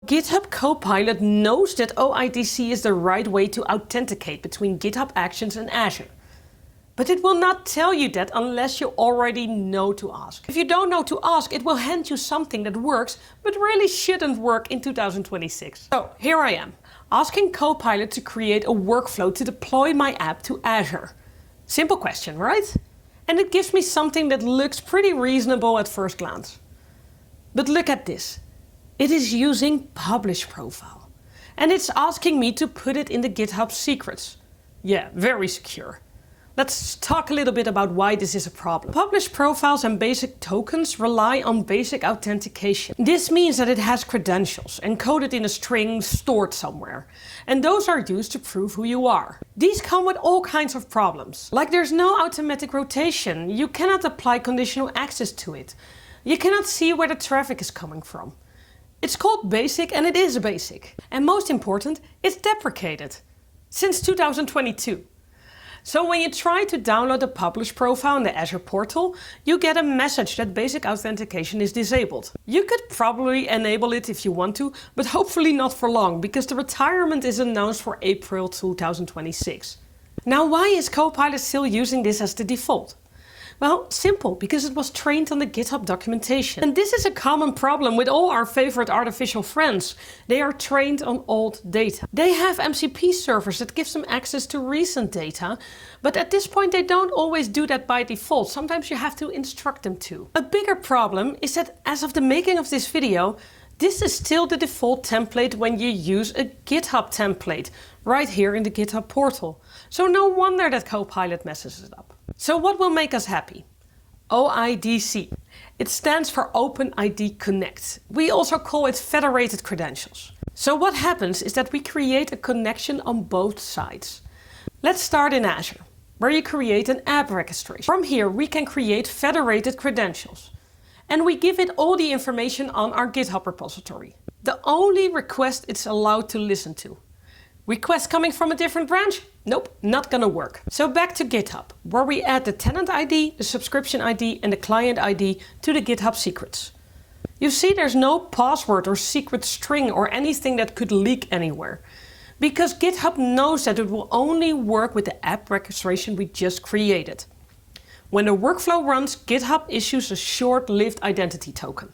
GitHub Copilot knows that OIDC is the right way to authenticate between GitHub Actions and Azure. But it will not tell you that unless you already know to ask. If you don't know to ask, it will hand you something that works, but really shouldn't work in 2026. So here I am, asking Copilot to create a workflow to deploy my app to Azure. Simple question, right? And it gives me something that looks pretty reasonable at first glance. But look at this. It is using publish profile. And it's asking me to put it in the GitHub secrets. Yeah, very secure. Let's talk a little bit about why this is a problem. Publish profiles and basic tokens rely on basic authentication. This means that it has credentials encoded in a string stored somewhere. And those are used to prove who you are. These come with all kinds of problems. Like there's no automatic rotation. You cannot apply conditional access to it. You cannot see where the traffic is coming from. It's called basic and it is basic. And most important, it's deprecated. Since 2022. So when you try to download the publish profile in the Azure portal, you get a message that basic authentication is disabled. You could probably enable it if you want to, but hopefully not for long, because the retirement is announced for April 2026. Now, why is Copilot still using this as the default? Well, simple, because it was trained on the GitHub documentation. And this is a common problem with all our favorite artificial friends. They are trained on old data. They have MCP servers that gives them access to recent data, but at this point they don't always do that by default. Sometimes you have to instruct them to. A bigger problem is that as of the making of this video, this is still the default template when you use a GitHub template, right here in the GitHub portal. So no wonder that Copilot messes it up. So what will make us happy? OIDC. It stands for OpenID Connect. We also call it federated credentials. So what happens is that we create a connection on both sides. Let's start in Azure, where you create an app registration. From here we can create federated credentials. And we give it all the information on our GitHub repository. The only request it's allowed to listen to. Requests coming from a different branch? Nope, not gonna work. So back to GitHub, where we add the tenant ID, the subscription ID and the client ID to the GitHub secrets. You see there's no password or secret string or anything that could leak anywhere. Because GitHub knows that it will only work with the app registration we just created. When the workflow runs, GitHub issues a short-lived identity token.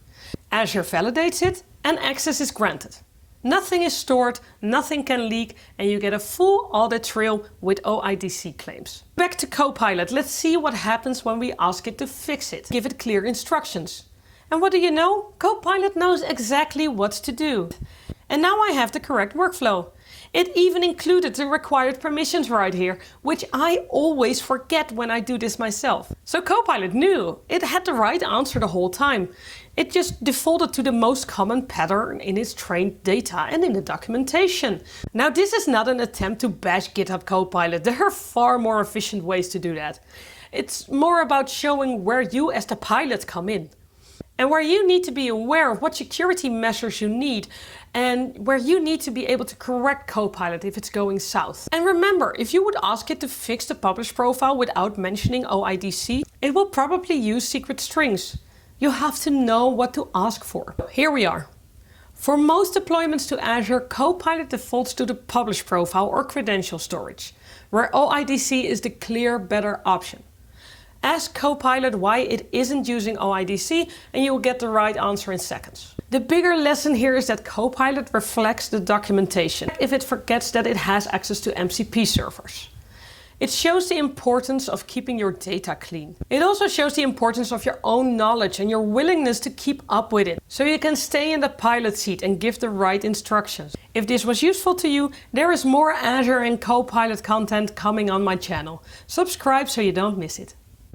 Azure validates it and access is granted. Nothing is stored, nothing can leak, and you get a full audit trail with OIDC claims. Back to Copilot, let's see what happens when we ask it to fix it. Give it clear instructions. And what do you know? Copilot knows exactly what to do. And now I have the correct workflow. It even included the required permissions right here, which I always forget when I do this myself. So Copilot knew. It had the right answer the whole time. It just defaulted to the most common pattern in its trained data and in the documentation. Now this is not an attempt to bash GitHub Copilot. There are far more efficient ways to do that. It's more about showing where you as the pilot come in. And where you need to be aware of what security measures you need and where you need to be able to correct Copilot if it's going south. And remember, if you would ask it to fix the publish profile without mentioning OIDC, it will probably use secret strings. You have to know what to ask for. Here we are. For most deployments to Azure, Copilot defaults to the publish profile or credential storage, where OIDC is the clear better option. Ask Copilot why it isn't using OIDC and you'll get the right answer in seconds. The bigger lesson here is that Copilot reflects the documentation if it forgets that it has access to MCP servers. It shows the importance of keeping your data clean. It also shows the importance of your own knowledge and your willingness to keep up with it, so you can stay in the pilot seat and give the right instructions. If this was useful to you, there is more Azure and Copilot content coming on my channel. Subscribe so you don't miss it.